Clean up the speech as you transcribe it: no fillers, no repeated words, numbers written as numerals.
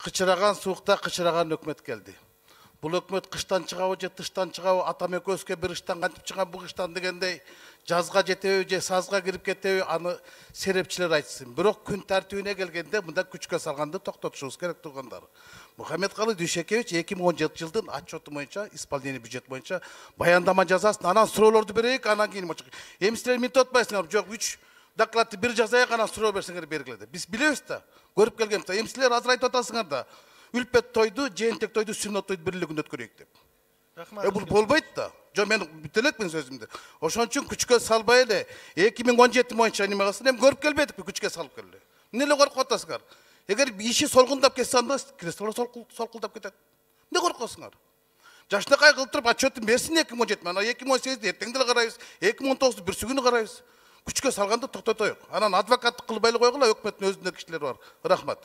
Кычыраган суукта кычыраган өкмөт келди. Бул өкмөт кыштан чыгабы же тыштан чыгабы, атам экөөбүзгө бир кыштан кантип чыгам, бул кыштан дегендей жазга жетеби же сазга кирип кетеби, аны серепчилер айтсын. Бирок күн тартибине келгенде мында күчкө салганды токтотушубуз керек тургандар. Мухаммедкалый Дүйшекевич 2017 жылдын отчету боюнча, исполнение бюджет боюнча баяндама жазасын, анан суроолорду берейик, анан кийин мочок. Эми силер минт отпайсыңар, жок 3 докладты бир жазайык, анан суроо берсеңер бергиле. Биз билебиз да, көрүп келгенбиз. Эми силер азыр айтып атасыңар да. Үлпет тойду, жээнтек тойду, сүннөт тойду бирлигинде өткөрөйүк деп. Бул болбойт да. Жо мен бүтөлекмин сөзүмдү. Ошон үчүн күчкө салбай эле 2017 боюнча неме кылсын, эми көрүп келбедикпи күчкө салып келди. Эмне эле коркуп атасыңар? Эгер иши солгундап кетсе анда кресло солкулдап кетет. Эмне коркосуңар? Жашынакай кылып туруп отчетун берсин 2017, анан 2018 эртең деле карайбыз, 2019 бүрсү күнү карайбыз. Күчкө салганды токтотоюк. Анан адвокаттык кылбай эле койгула, өкмөттүн өзүнүн кишилери бар. Рахмат.